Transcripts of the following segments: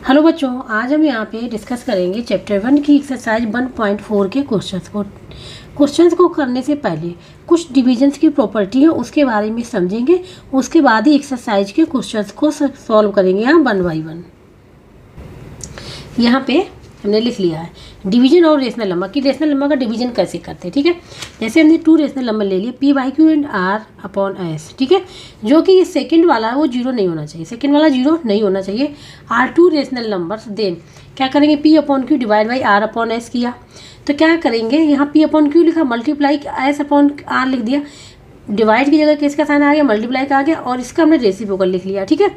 Hello बच्चों, आज हम यहाँ पे डिस्कस करेंगे चैप्टर 1 की एक्सरसाइज 1.4 के क्वेश्चंस को करने से पहले कुछ डिविजन्स की प्रॉपर्टी है उसके बारे में समझेंगे। उसके बाद ही एक्सरसाइज के क्वेश्चंस को सॉल्व करेंगे यहाँ 1 बाई 1। यहाँ पे हमने लिख लिया है डिवीजन और रेशनल नंबर की रेशनल नंबर का डिवीजन कैसे करते हैं। ठीक है, जैसे हमने 2 रेशनल नंबर ले लिए P by Q and R upon S. ठीक है, जो कि ये सेकंड वाला है वो जीरो नहीं होना चाहिए, सेकंड वाला जीरो नहीं होना चाहिए। आर 2 रेशनल नंबर्स देन क्या करेंगे, P upon Q divide by R upon S किया तो क्या करेंगे, यहाँ पी अपॉन क्यू लिखा, मल्टीप्लाई एस अपॉन आर लिख दिया, डिवाइड की जगह किसका साइन आ गया, मल्टीप्लाई का आ गया और इसका हमने रेसिप्रोकल लिख लिया। ठीक है,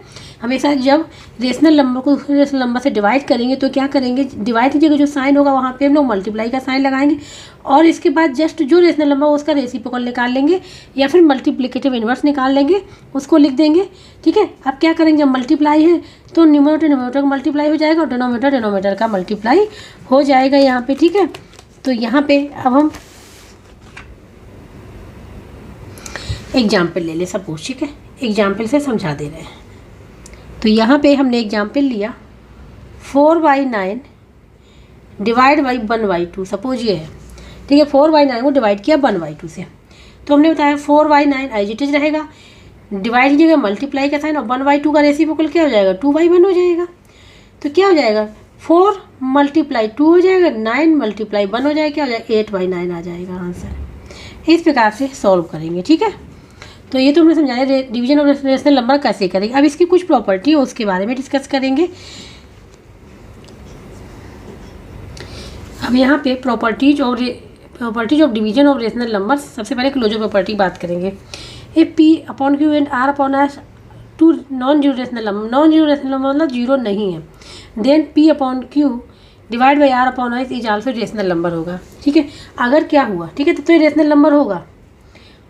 हमेशा जब रेशनल नंबर को रेशनल नंबर से डिवाइड करेंगे तो क्या करेंगे, डिवाइड की जगह जो साइन होगा वहाँ पे हम लोग मल्टीप्लाई का साइन लगाएंगे और इसके बाद जस्ट जो रेशनल नंबर उसका रेसिप्रोकल निकाल लेंगे या फिर मल्टीप्लिकेटिव इन्वर्स निकाल लेंगे, उसको लिख देंगे। ठीक है, अब क्या करेंगे, जब मल्टीप्लाई है तो न्यूमरेटर का मल्टीप्लाई हो जाएगा और डिनोमिनेटर का मल्टीप्लाई हो जाएगा यहाँ पे। ठीक है, तो यहाँ पे अब हम एग्जाम्पल ले ले सपोज। ठीक है, एग्जाम्पल से समझा दे रहे हैं। तो यहाँ पे हमने एग्जाम्पल लिया 4/9 डिवाइड बाई 1/2। सपोज ये है, ठीक है, 4/9 को डिवाइड किया 1/2 से, तो हमने बताया 4/9 एज इट इज रहेगा, डिवाइड की जगह मल्टीप्लाई का साइन और 1/2 का रेसिप्रोकल क्या हो जाएगा, 2/1 हो जाएगा। तो क्या हो जाएगा, 4 × 2 हो जाएगा, 9 × 1 हो जाएगा, क्या हो जाएगा 8/9 आ जाएगा आंसर। इस प्रकार से सॉल्व करेंगे। ठीक है, तो ये तो हमने समझाया डिवीजन ऑफ रेशनल नंबर कैसे करेंगे। अब इसकी कुछ प्रॉपर्टी है उसके बारे में डिस्कस करेंगे। अब यहाँ पे properties of division of rational number, सबसे पहले क्लोजर प्रॉपर्टी बात करेंगे। A P upon Q and R upon S 2 non zero rational number, non zero rational number मतलब जीरो नहीं है, then P upon Q divide by R upon S is also rational number होगा। ठीक है, अगर क्या हुआ, ठीक है, तो ये रेशनल नंबर होगा।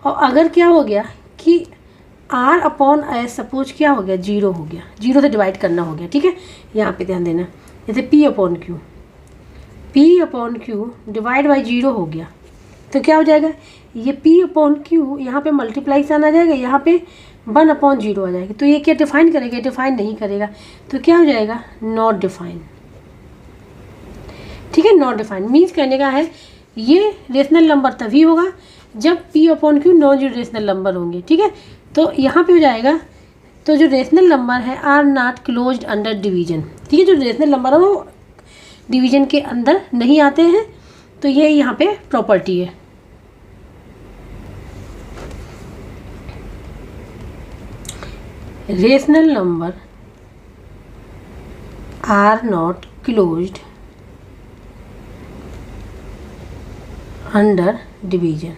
और अगर क्या हो गया कि R अपॉन एस सपोज क्या हो गया, जीरो हो गया, जीरो से डिवाइड करना हो गया। ठीक है, यहाँ पे ध्यान देना, जैसे P upon Q divide by zero हो गया तो क्या हो जाएगा, ये P अपॉन क्यू यहाँ पे मल्टीप्लाई साइन आ जाएगा, यहाँ पे 1/0 आ जाएगा। तो ये क्या डिफाइन करेगा, डिफाइन नहीं करेगा, तो क्या हो जाएगा नॉट डिफाइन। ठीक है, नॉट डिफाइन मीन्स कहने का है ये रेशनल नंबर तभी होगा जब P upon Q non zero rational number होंगे। ठीक है, तो यहाँ पे हो जाएगा, तो जो रेशनल नंबर है are not closed under division. ठीक है, जो रेशनल नंबर है वो डिवीजन के अंदर नहीं आते हैं, तो ये यहाँ पे प्रॉपर्टी है। Rational number are not closed under division,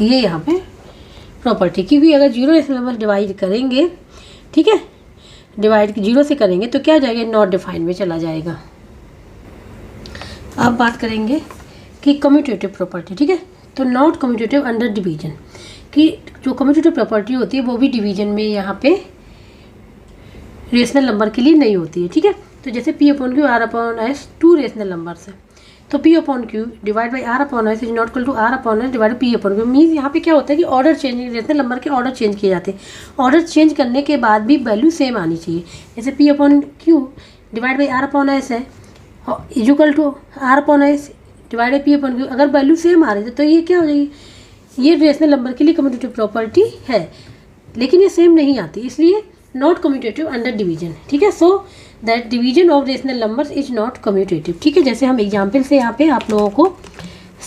ये यहाँ पे प्रॉपर्टी की भी। अगर जीरो रेशनल नंबर डिवाइड करेंगे, ठीक है, डिवाइड जीरो से करेंगे तो क्या हो जाएगा, नॉट डिफाइन में चला जाएगा। अब बात करेंगे कि कम्यूटेटिव प्रॉपर्टी। ठीक है, तो नॉट कम्यूटेटिव अंडर डिवीजन की जो कम्यूटेटिव प्रॉपर्टी होती है वो भी डिवीजन में यहाँ पे रेशनल नंबर के लिए नहीं होती है। ठीक है, तो जैसे P upon Q R upon S 2 rational numbers है, तो P upon Q divide by R upon S is not equal to R upon S divide P upon Q. Means यहाँ पे क्या होता है कि ऑर्डर चेंज, रेशनल नंबर के order change किए जाते हैं, ऑर्डर चेंज करने के बाद भी वैल्यू सेम आनी चाहिए। जैसे P upon Q divide by R upon S है और is equal to R upon S divide by P upon Q, अगर वैल्यू सेम आ रही है तो ये क्या हो जाएगी, ये रेशनल नंबर के लिए कम्यूटेटिव प्रॉपर्टी है, लेकिन ये सेम नहीं आती, इसलिए नॉट कम्यूटेटिव अंडर डिवीजन। ठीक है, so that division of rational numbers is not commutative. ठीक है, जैसे हम एग्जाम्पल से यहाँ पे आप लोगों को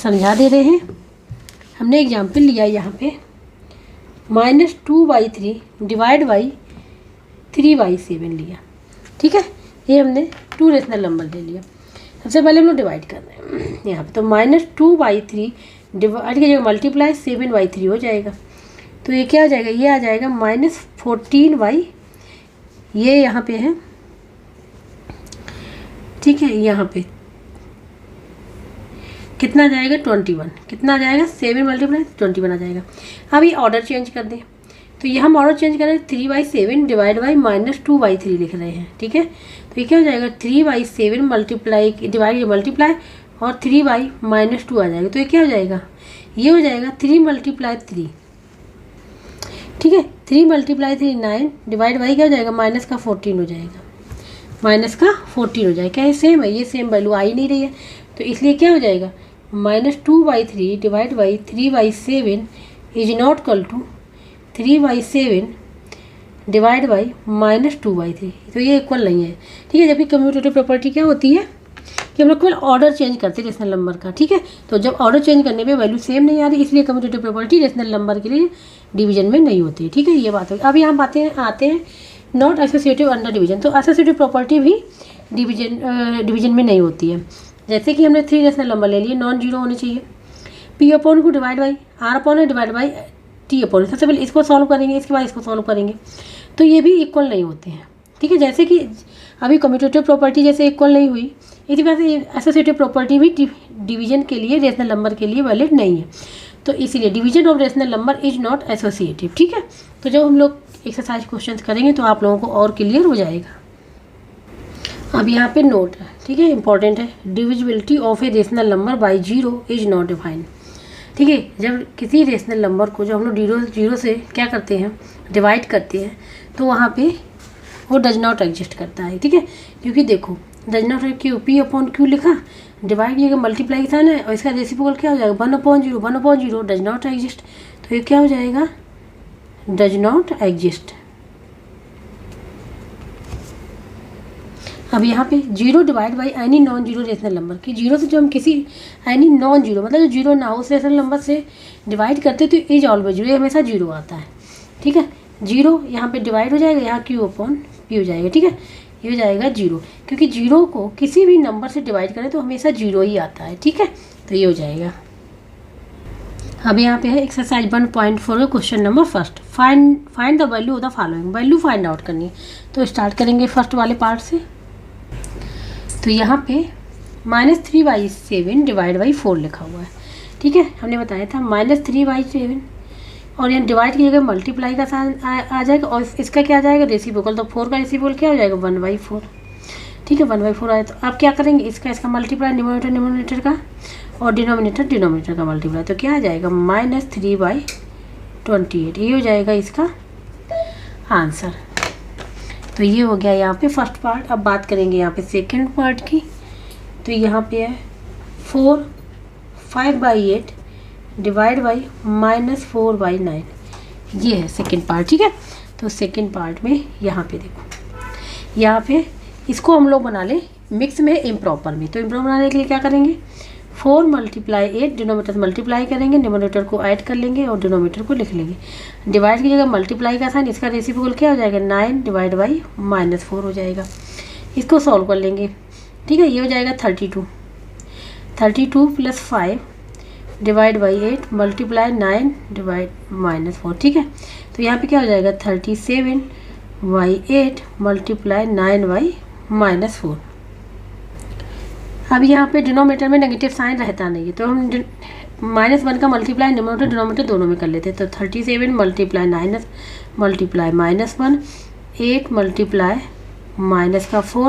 समझा दे रहे हैं। हमने एग्जाम्पल लिया यहाँ पे -2/3 डिवाइड बाई 3/7 लिया। ठीक है, ये हमने 2 रेशनल नंबर ले लिया। सबसे पहले हम लोग डिवाइड कर रहे हैं यहाँ पे, तो -2/3 डिवाइड की जगह मल्टीप्लाई 7/3 हो जाएगा, तो ये क्या हो जाएगा, ये आ जाएगा -14/, ये यहाँ पे है। ठीक है, यहाँ पे कितना जाएगा 21, कितना आ जाएगा 7 × 21 आ जाएगा। अब ये ऑर्डर चेंज कर दें, तो ये हम ऑर्डर चेंज कर रहे हैं 3/7 डिवाइड बाई -2/3 लिख रहे हैं। ठीक है, तो ये क्या हो जाएगा 3/7 मल्टीप्लाई डिवाइड मल्टीप्लाई और 3/-2 आ जाएगा, तो ये क्या हो जाएगा, ये हो जाएगा 3 × 3 ठीक है। 3 मल्टीप्लाई 3 9 डिवाइड बाई क्या हो जाएगा, माइनस का 14 हो जाएगा, माइनस का 14 हो जाएगा। क्या ये सेम है, ये सेम वैल्यू आ ही नहीं रही है, तो इसलिए क्या हो जाएगा, -2/3 divide by 3/7 is not equal to 3/7 divide by -2/3। तो ये इक्वल नहीं है, ठीक है। जबकि कम्यूटेटिव प्रॉपर्टी क्या होती है कि हम लोग केवल ऑर्डर चेंज करते हैं रेशनल नंबर का, ठीक है। तो जब ऑर्डर चेंज करने पे वैल्यू सेम नहीं आ रही, इसलिए कम्यूटेटिव प्रॉपर्टी रेशनल नंबर के लिए डिवीजन में नहीं होती है, ठीक है। ये बात होगी। अब यहाँ आते हैं नॉट एसोसिएटिव अंडर डिवीजन। तो एसोसिएटिव प्रॉपर्टी भी डिवीजन में नहीं होती है। जैसे कि हमने 3 रेशनल नंबर ले लिए, नॉन जीरो होने चाहिए। पी अपॉन को डिवाइड बाई आर अपॉन है डिवाइड बाई टी अपॉन। सबसे पहले इसको सॉल्व करेंगे, इसके बाद इसको सॉल्व करेंगे, तो ये भी इक्वल नहीं होते हैं, ठीक है। जैसे कि अभी कम्यूटेटिव प्रॉपर्टी जैसे इक्वल नहीं हुई, इसी वजह से एसोसिएटिव प्रॉपर्टी भी डिवीजन के लिए रेशनल नंबर के लिए वैलिड नहीं है। तो इसीलिए division of rational number is not associative, ठीक है। तो जब हम लोग एक्सरसाइज क्वेश्चंस करेंगे तो आप लोगों को और क्लियर हो जाएगा। अब यहाँ पे नोट है, ठीक है, इंपॉर्टेंट है। Divisibility of a rational number by zero is not defined, ठीक है। जब किसी रेशनल नंबर को जब हम लोग जीरो से क्या करते हैं, डिवाइड करते हैं, तो वहाँ पे वो डज नॉट एग्जिस्ट करता है, ठीक है। क्योंकि देखो does not Q, P upon Q लिखा, डिवाइड किया मल्टीप्लाई का साइन है, और इसका रेसिप्रोकल क्या हो जाएगा, 1/0 डज नॉट एग्जिस्ट। तो ये क्या हो जाएगा, डज नॉट एग्जिस्ट। अब यहाँ पे zero divide by any non zero rational number, कि जीरो से जो हम किसी एनी नॉन जीरो मतलब जो जीरो ना हो उस रेशनल नंबर से डिवाइड करते तो इज ऑलवेज जीरो, ये हमेशा जीरो आता है, ठीक है। जीरो यहाँ पे डिवाइड हो जाएगा, यहाँ क्यू अपॉन पी हो जाएगा, ठीक है। ये हो जाएगा जीरो, क्योंकि जीरो को किसी भी नंबर से डिवाइड करें तो हमेशा जीरो ही आता है, ठीक है। तो ये हो जाएगा। अब यहाँ पे है exercise 1.4 question number first, find the value of the following. Value find out करनी है, तो स्टार्ट करेंगे फर्स्ट वाले पार्ट से। तो यहाँ पे -3/7 डिवाइड बाई 4 लिखा हुआ है, ठीक है। हमने बताया था -3/7, और यहाँ डिवाइड की जगह मल्टीप्लाई का साइन आ जाएगा, और इसका क्या आ जाएगा, रेसिप्रोकल। तो 4 का रेसिप्रोकल क्या हो जाएगा, 1/4, ठीक है। 1/4 आया तो आप क्या करेंगे, इसका मल्टीप्लाई न्यूमरेटर का, और डिनोमिनेटर का मल्टीप्लाई, तो क्या आ जाएगा, -3/28। ये हो जाएगा इसका आंसर। तो ये हो गया यहाँ पे फर्स्ट पार्ट। अब बात करेंगे यहाँ पे सेकंड पार्ट की। तो यहाँ पे है 4 5/8 डिवाइड बाई -4/9, ये है सेकंड पार्ट, ठीक है। तो सेकंड पार्ट में यहाँ पे देखो, यहाँ पे इसको हम लोग बना लें मिक्स में इम्प्रॉपर में। तो इम्प्रॉपर बनाने के लिए क्या करेंगे, 4 × 8 डिनोमीटर मल्टीप्लाई करेंगे, डिनोमीटर को ऐड कर लेंगे और डिनोमीटर को लिख लेंगे। डिवाइड की जगह मल्टीप्लाई का साइन, इसका रेसिप्रोकल क्या हो जाएगा, 9 डिवाइड बाई -4 हो जाएगा। इसको सॉल्व कर लेंगे, ठीक है। ये हो जाएगा 32 + 5 डिवाइड बाई 8 मल्टीप्लाई 9 डिवाइड -4, ठीक है। तो यहाँ पे क्या हो जाएगा, 37/8 मल्टीप्लाई 9/-4। अब यहाँ पे डिनोमीटर में नेगेटिव साइन रहता नहीं है, तो हम -1 का मल्टीप्लाई न्यूमरेटर डिनोमीटर दोनों में कर लेते हैं। तो 37 मल्टीप्लाई -1 8 मल्टीप्लाई -4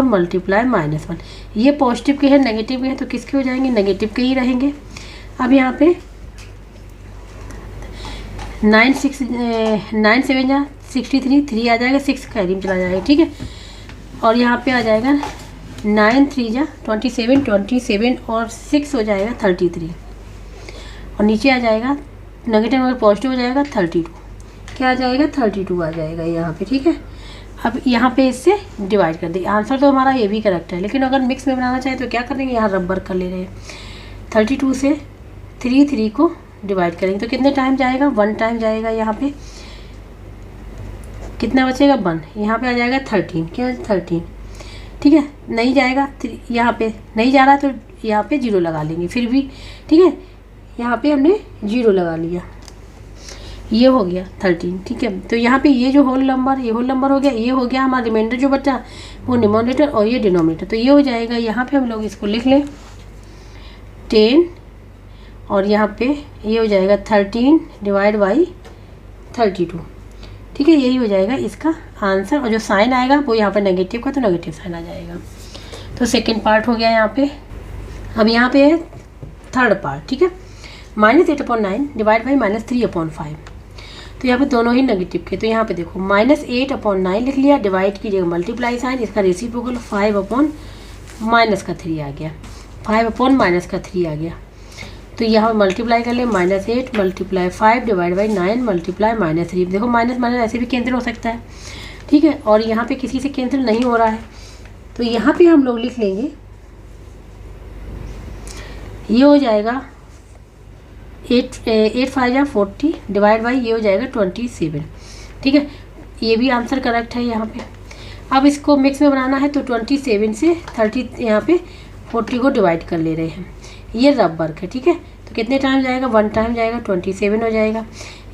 मल्टीप्लाई -1। ये पॉजिटिव के हैं, नेगेटिव के हैं, तो किसके हो जाएंगे, नेगेटिव के ही रहेंगे। अब यहाँ पे 9 7 जा 63, 3 आ जाएगा, 6 कैरी में चला जाएगा, ठीक है। और यहाँ पे आ जाएगा 9 3 जा 27 और 6 हो जाएगा 33, और नीचे आ जाएगा नेगेटिव और पॉजिटिव हो जाएगा 32, क्या आ जाएगा 32 आ जाएगा यहाँ पे, ठीक है। अब यहाँ पे इससे डिवाइड कर दें, आंसर तो हमारा ये भी करेक्ट है, लेकिन अगर मिक्स में बनाना चाहे तो क्या करेंगे, यहाँ रबर कर ले रहे हैं। 32 से 3 को डिवाइड करेंगे तो कितने टाइम जाएगा, 1 टाइम जाएगा। यहाँ पे कितना बचेगा, 1, यहाँ पे आ जाएगा 13, क्या 13, ठीक है। नहीं जाएगा, यहाँ पे नहीं जा रहा तो यहाँ पे 0 लगा लेंगे फिर भी, ठीक है। यहाँ पे हमने 0 लगा लिया, ये हो गया 13, ठीक है। तो यहाँ पे ये जो होल नंबर, ये होल नंबर हो गया, ये हो गया हमारा रिमाइंडर जो बचा वो न्यूमरेटर और ये डिनोमिनेटर, तो ये हो जाएगा। यहाँ पे हम लोग इसको लिख लें 10, और यहाँ पे ये हो जाएगा 13 डिवाइड बाई 32, ठीक है। यही हो जाएगा इसका आंसर, और जो साइन आएगा वो यहाँ पे नेगेटिव का, तो नेगेटिव साइन आ जाएगा। तो सेकंड पार्ट हो गया यहाँ पे। अब यहाँ पे है थर्ड पार्ट, ठीक है। -8/9 डिवाइड बाई -3/5। तो यहाँ पे दोनों ही नेगेटिव के, तो यहाँ पे देखो -8/9 लिख लिया, डिवाइड कीजिएगा मल्टीप्लाई साइन, इसका रेसिप्रोकल 5/-3 आ गया, 5/-3 आ गया। तो यहाँ मल्टीप्लाई कर ले, -8 × 5 डिवाइड बाई 9 मल्टीप्लाई -3। देखो माइनस माइनस ऐसे भी कैंसिल हो सकता है, ठीक है। और यहाँ पे किसी से कैंसिल नहीं हो रहा है, तो यहाँ पे हम लोग लिख लेंगे, ये हो जाएगा 8 5 या 40 डिवाइड बाई ये हो जाएगा 27, ठीक है। ये भी आंसर करेक्ट है यहाँ पे। अब इसको मिक्स में बनाना है, तो 27 से 30 यहाँ पे 40 को डिवाइड कर ले रहे हैं, ये रब वर्क है, ठीक है। तो कितने टाइम जाएगा, 1 टाइम जाएगा, 27 हो जाएगा।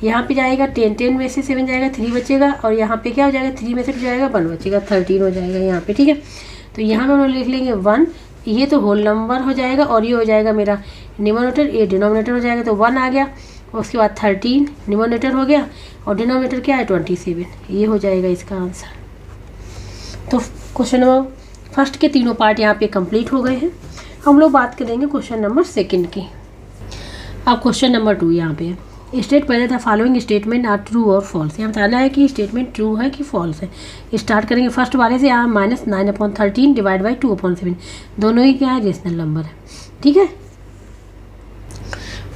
यहाँ पे जाएगा 10 में से 7 जाएगा, 3 बचेगा, और यहाँ पे क्या हो जाएगा, 3 में से जाएगा 1 बचेगा, 13 हो जाएगा यहाँ पे, ठीक है। तो यहाँ पे हम लोग लिख लेंगे 1, ये तो होल नंबर हो जाएगा, और ये हो जाएगा मेरा न्यूमरेटर, ये डिनोमिनेटर हो जाएगा, तो 1 आ गया। उसके बाद 13 न्यूमरेटर हो गया, और डिनोमिनेटर क्या है 27, ये हो जाएगा इसका आंसर। तो क्वेश्चन नंबर फर्स्ट के तीनों पार्ट यहाँ पे कंप्लीट हो गए हैं। हम लोग बात करेंगे क्वेश्चन नंबर सेकंड की। अब क्वेश्चन नंबर 2 यहाँ पे है, स्टेट पहले था फॉलोइंग स्टेटमेंट आर ट्रू और फॉल्स। यहाँ बताना है कि स्टेटमेंट ट्रू है कि फॉल्स है। स्टार्ट करेंगे फर्स्ट वाले से, यहाँ -9/13 डिवाइड बाई 2/7, दोनों ही क्या है, रेशनल नंबर है, ठीक है।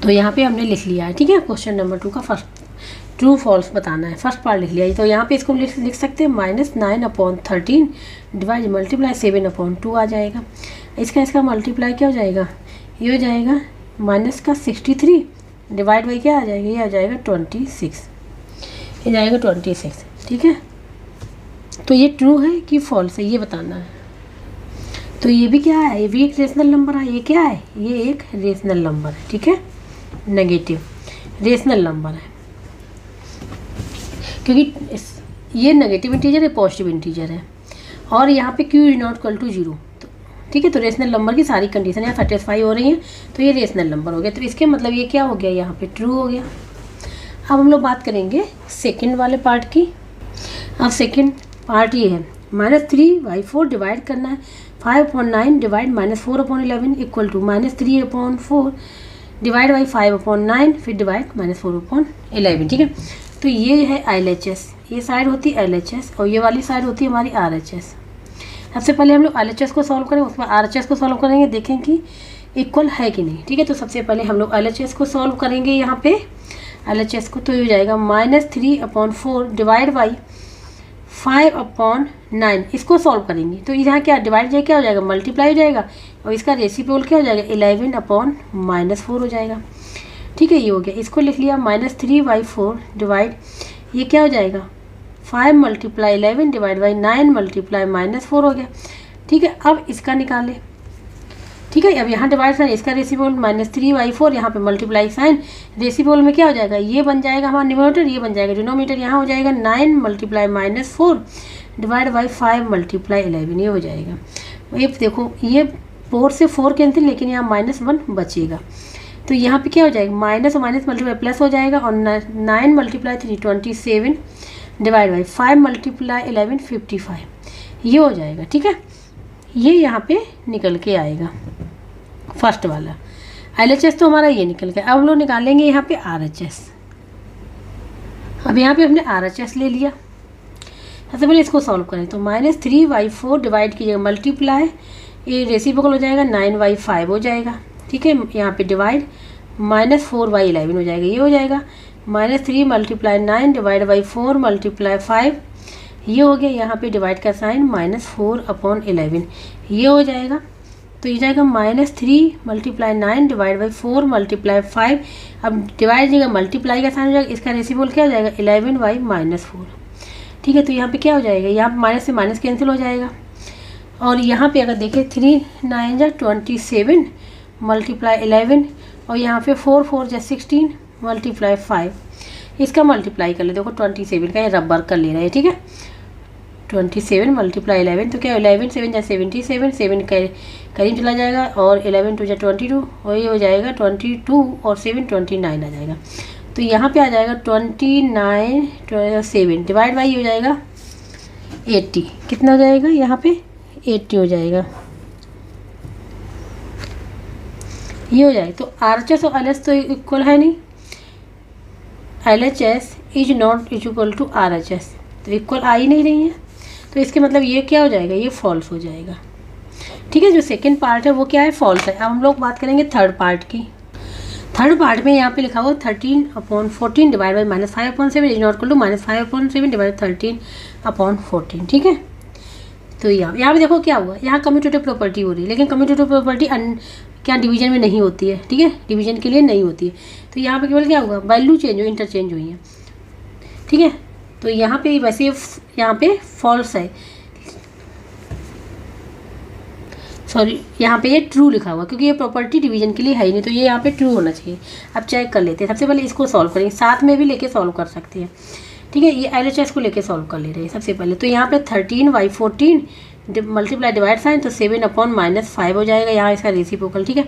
तो यहाँ पे हमने लिख लिया है, ठीक है। क्वेश्चन नंबर 2 का फर्स्ट ट्रू फॉल्स बताना है, फर्स्ट पार्ट लिख लिया। तो यहाँ पे इसको लिख सकते हैं -9/13 डिवाइड मल्टीप्लाई 7/2 आ जाएगा। इसका मल्टीप्लाई क्या हो जाएगा, ये हो जाएगा -63 डिवाइड बाई क्या आ जाएगा, ये आ जाएगा 26, ये जाएगा 26, ठीक है। तो ये ट्रू है कि फॉल्स है, ये बताना है। तो ये भी क्या है, ये भी एक रेशनल नंबर है। ये क्या है, ये एक रेशनल नंबर है, ठीक है, नेगेटिव रेशनल नंबर है, क्योंकि ये नेगेटिव इंटीजर है, पॉजिटिव इंटीजर है, और यहाँ पे q ≠ 0, ठीक है। तो रेशनल नंबर की सारी कंडीशन यहाँ सेटिस्फाई हो रही हैं, तो ये रेशनल नंबर हो गया। तो इसके मतलब ये क्या हो गया, यहाँ पे ट्रू हो गया। अब हम लोग बात करेंगे सेकंड वाले पार्ट की। अब सेकंड पार्ट ये है, -3/4 डिवाइड करना है, 5/9 divide -4/11 equal to -3/4 divide by 5/9, फिर डिवाइड -4/11, ठीक है। तो ये है LHS, ये साइड होती है LHS, और ये वाली साइड होती है हमारी RHS। सबसे पहले हम लोग LHS को सॉल्व करें, उसके बाद RHS को सॉल्व करेंगे, देखें कि इक्वल है कि नहीं, ठीक है। तो सबसे पहले हम लोग LHS को सॉल्व करेंगे, यहाँ पे LHS को, तो ये हो जाएगा -3/4 डिवाइड बाई 5/9, इसको सॉल्व करेंगे। तो यहाँ क्या डिवाइड जाए क्या हो जाएगा, मल्टीप्लाई हो जाएगा, और इसका रेसिप्रोकल क्या हो जाएगा, 11/-4 हो जाएगा, ठीक है। ये हो गया, इसको लिख लिया -3/4 डिवाइड, ये क्या हो जाएगा 5 × 11 डिवाइड बाई 9 मल्टीप्लाई -4 हो गया, ठीक है। अब इसका निकालें, ठीक है। अब यहाँ डिवाइड साइन, इसका रेसिप्रोकल -3/4, यहाँ पे मल्टीप्लाई साइन, रेसिप्रोकल में क्या हो जाएगा, ये बन जाएगा हमारा न्यूमरेटर, ये बन जाएगा डिनोमिनेटर, यहाँ हो जाएगा 9 मल्टीप्लाई -4 डिवाइड बाई 5 मल्टीप्लाई 11, ये हो जाएगा। ये देखो, ये 4 से 4 कैंसिल, लेकिन यहाँ -1 बचेगा। तो यहाँ पे क्या हो जाएगा, माइनस और माइनस मल्टीप्लाई प्लस हो जाएगा, और 9 मल्टीप्लाई 3 27 डिवाइड बाई 5 मल्टीप्लाई 11 55, ये हो जाएगा, ठीक है। ये यहाँ पे निकल के आएगा फर्स्ट वाला। LHS तो हमारा ये निकल गया। अब हम लोग निकालेंगे यहाँ पे RHS। अब यहाँ पे हमने RHS ले लिया। सबसे पहले इसको सॉल्व करें, तो -3/4 डिवाइड कीजिएगा मल्टीप्लाई, ये रेसिप्रोकल हो जाएगा 9/5 हो जाएगा, ठीक है। यहाँ पे डिवाइड -4/11 हो जाएगा, ये हो जाएगा -3 मल्टीप्लाई 9 डिवाइड बाई 4 मल्टीप्लाई 5, ये हो गया। यहाँ पे डिवाइड का साइन -4/11, ये हो जाएगा। तो ये जाएगा -3 मल्टीप्लाई 9 डिवाइड बाई 4 मल्टीप्लाई 5। अब डिवाइड जाएगा, मल्टीप्लाई का साइन हो जाएगा, इसका रेसिप्रोकल क्या हो जाएगा 11/-4, ठीक है। तो यहाँ पे क्या हो जाएगा, यहाँ पे माइनस से माइनस कैंसिल हो जाएगा, और यहाँ पे अगर देखें 3 9 जा 27 मल्टीप्लाई 11, और यहाँ पे 4 4 जा 16 मल्टीप्लाई 5, इसका मल्टीप्लाई कर ले, देखो 27 का ये रबर कर ले रहे हैं, ठीक है। 27 मल्टीप्लाई 11, तो क्या 11 7 जा 77, 7 के करीब चला जाएगा, और 11 2 जा 22, और ये हो जाएगा 22 और 7 29 आ जाएगा। तो यहाँ पे आ जाएगा 29 7 डिवाइड बाई हो जाएगा 80, कितना हो जाएगा यहाँ पे 80 हो जाएगा, ये हो जाएगा। तो RHS और LHS तो इक्वल है नहीं, LHS is not is equal to RHS, तो इक्वल आ ही नहीं रही है, तो इसके मतलब ये क्या हो जाएगा, ये फॉल्स हो जाएगा। ठीक है, जो सेकंड पार्ट है वो क्या है, फॉल्स है। अब हम लोग बात करेंगे थर्ड पार्ट की। थर्ड पार्ट में यहाँ पे लिखा हुआ 13/14 divide by -5/7 is not equal to -5/7 divide 13/14। ठीक है, तो यहाँ पे देखो क्या हुआ, यहाँ कम्यूटेटिव प्रॉपर्टी हो रही है, लेकिन कम्यूटेटिव प्रॉपर्टी क्या डिवीजन में नहीं होती है। ठीक है, डिवीजन के लिए नहीं होती है, तो यहाँ पे केवल क्या होगा, वैल्यू चेंज हो, इंटरचेंज हुई है। ठीक है, तो यहाँ पे वैसे यहाँ पे फॉल्स है, सॉरी यहाँ पे ये ट्रू लिखा हुआ, क्योंकि ये प्रॉपर्टी डिवीजन के लिए है ही नहीं, तो ये यहाँ पे ट्रू होना चाहिए। अब चेक कर लेते हैं, सबसे पहले इसको सॉल्व करेंगे, साथ में भी लेके सॉल्व कर सकते हैं। ठीक है, ये LHS को लेके सॉल्व कर ले रहे हैं सबसे पहले। तो यहाँ पे 13/14 मल्टीप्लाई डिवाइड साइन, तो 7/-5 हो जाएगा, यहाँ इसका रेसिप्रोकल। ठीक है,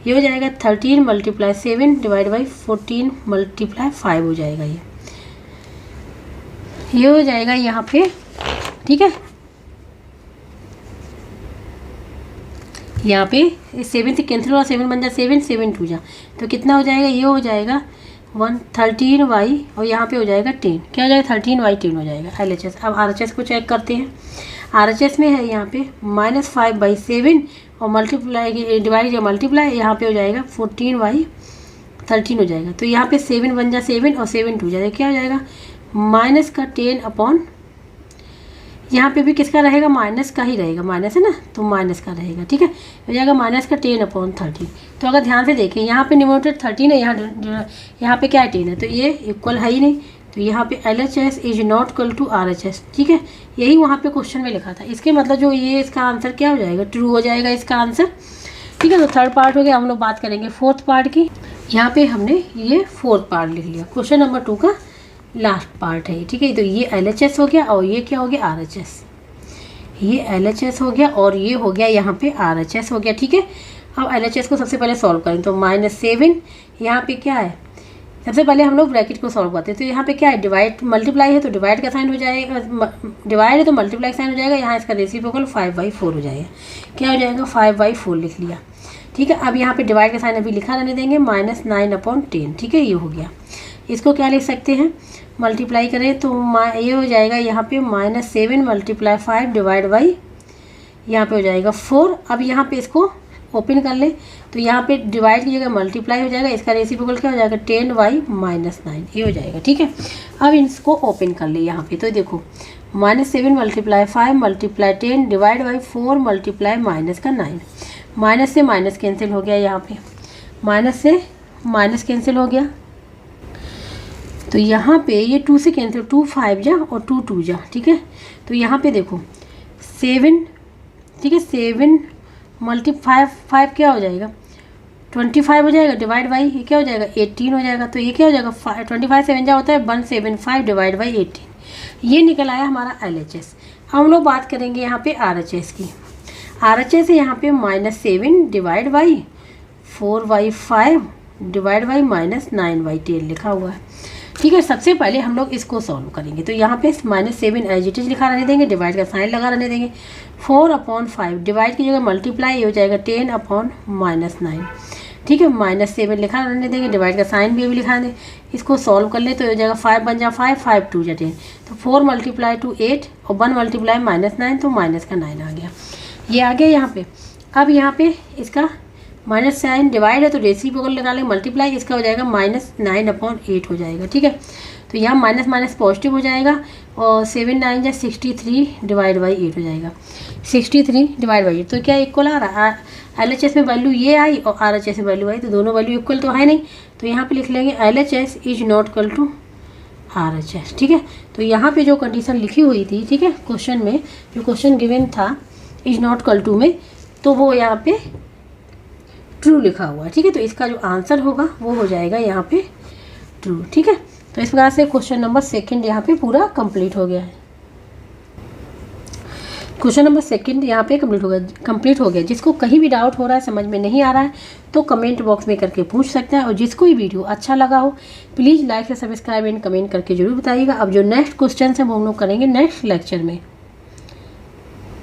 ये हो जाएगा 13 × 7 डिवाइड बाई 14 × 5 हो जाएगा, ये हो जाएगा यहाँ पे। ठीक है, यहाँ पे 7 से कैंसिल हुआ, 7 बन जाए 7, 7 2 जा, तो कितना हो जाएगा, ये हो जाएगा 13y और यहाँ पे हो जाएगा 10, क्या हो जाएगा 13/10 हो जाएगा LHS। अब RHS को चेक करते हैं। RHS में है यहाँ पे -5/7 और मल्टीप्लाई डिवाइड या मल्टीप्लाई, यहाँ पे हो जाएगा 14/13 हो जाएगा, तो यहाँ पे 7 बन जाए 7 और 7 2 जाएगा, क्या हो जाएगा -10/, यहाँ पे भी किसका रहेगा, माइनस का ही रहेगा, माइनस है ना, तो माइनस का रहेगा। ठीक है, हो जाएगा -10/13। तो अगर ध्यान से देखें, यहाँ पे न्यूमरेटर 13 है, यहाँ पे क्या है 10 है, तो ये इक्वल है ही नहीं, तो यहाँ पे LHS is not equal to RHS। ठीक है, यही वहाँ पे क्वेश्चन में लिखा था, इसके मतलब जो ये इसका आंसर क्या हो जाएगा, ट्रू हो जाएगा इसका आंसर। ठीक है, तो थर्ड पार्ट हो गया। हम लोग बात करेंगे फोर्थ पार्ट की। यहाँ पे हमने ये फोर्थ पार्ट लिख लिया, क्वेश्चन नंबर 2 का लास्ट पार्ट है। ठीक है, तो ये LHS हो गया और ये क्या हो गया, RHS। ये LHS हो गया और ये हो गया यहाँ पे RHS हो गया। ठीक है, अब LHS को सबसे पहले सॉल्व करें, तो -7 यहाँ पे क्या है, सबसे पहले हम लोग ब्रैकेट को सॉल्व करते हैं। तो यहाँ पे क्या है, डिवाइड मल्टीप्लाई है, तो डिवाइड का साइन हो जाएगा, डिवाइड है तो मल्टीप्लाई साइन हो जाएगा, यहाँ इसका रेसिप्रोकल 5/4 हो जाएगा, क्या हो जाएगा 5/4 लिख लिया। ठीक है, अब यहाँ पे डिवाइड का साइन अभी लिखा रहने देंगे, -9/10। ठीक है, ये हो गया। इसको क्या लिख सकते हैं, मल्टीप्लाई करें तो ये हो जाएगा यहाँ पे -7 × 5 डिवाइड बाई, यहाँ पे हो जाएगा 4। अब यहाँ पे इसको ओपन कर ले, तो यहाँ पे डिवाइड की जगह मल्टीप्लाई हो जाएगा, इसका रेसिप्रोकल क्या हो जाएगा 10/-9 ये हो जाएगा। ठीक है, अब इसको ओपन कर ले यहाँ पे, तो देखो -7 × 5 × 10 डिवाइड बाई 4 × -9, माइनस से माइनस कैंसिल हो गया, यहाँ पे माइनस से माइनस कैंसिल हो गया, तो यहाँ पे ये 2 से कैंसिल, 2 5 जा और 2 2 जा। ठीक है, तो यहाँ पे देखो 7, ठीक है 7 × 5 क्या हो जाएगा 25 हो जाएगा, डिवाइड बाई ये क्या हो जाएगा 18 हो जाएगा, तो ये क्या हो जाएगा 25 7 जा होता है 175 डिवाइड बाई 18, ये निकल आया हमारा LHS। अब हम लोग बात करेंगे यहाँ पे RHS की। RHS है यहाँ पे -7 डिवाइड बाई 4/5 डिवाइड बाई -9/10 लिखा हुआ है। ठीक है, सबसे पहले हम लोग इसको सॉल्व करेंगे, तो यहाँ पे -7 एज इट इज लिखा रहने देंगे, डिवाइड का साइन लगा रहने देंगे, 4/5 डिवाइड की जगह मल्टीप्लाई हो जाएगा 10/-9। ठीक है, -7 लिखा रहने देंगे, डिवाइड का साइन भी अभी लिखा दें, इसको सॉल्व कर ले तो हो जाएगा 5 बन जा 5, 5 2 जा 10, तो 4 × 8 और 1 × -9, तो माइनस का 9 आ गया, ये आ गया यहाँ पे। अब यहाँ पे इसका माइनस साइन डिवाइड है तो रेसिप्रोकल निकालेंगे, मल्टीप्लाई इसका हो जाएगा -9/8 हो जाएगा। ठीक है, तो यहाँ माइनस माइनस पॉजिटिव हो जाएगा और 7 9 जा 63 डिवाइड बाई 8 हो जाएगा, 63 डिवाइड बाई 8, तो क्या इक्वल आ रहा है, LHS में वैल्यू ये आई और RHS में वैल्यू आई, तो दोनों वैल्यू इक्वल तो है नहीं, तो यहाँ पे लिख लेंगे LHS is not equal to RHS। ठीक है, तो यहाँ पे जो कंडीशन लिखी हुई थी, ठीक है क्वेश्चन में जो क्वेश्चन गिवन था इज नॉट इक्वल टू में, तो वो यहाँ पे ट्रू लिखा हुआ है। ठीक है, तो इसका जो आंसर होगा वो हो जाएगा यहाँ पे ट्रू। ठीक है, तो इस प्रकार से क्वेश्चन नंबर 2 यहाँ पे पूरा कंप्लीट हो गया है। क्वेश्चन नंबर 2 यहाँ पे कंप्लीट हो गया। जिसको कहीं भी डाउट हो रहा है, समझ में नहीं आ रहा है, तो कमेंट बॉक्स में करके पूछ सकता है, और जिसको भी वीडियो अच्छा लगा हो प्लीज़ लाइक से सब्सक्राइब एंड कमेंट करके जरूर बताइएगा। अब जो नेक्स्ट क्वेश्चन है वो हम लोग करेंगे नेक्स्ट लेक्चर में।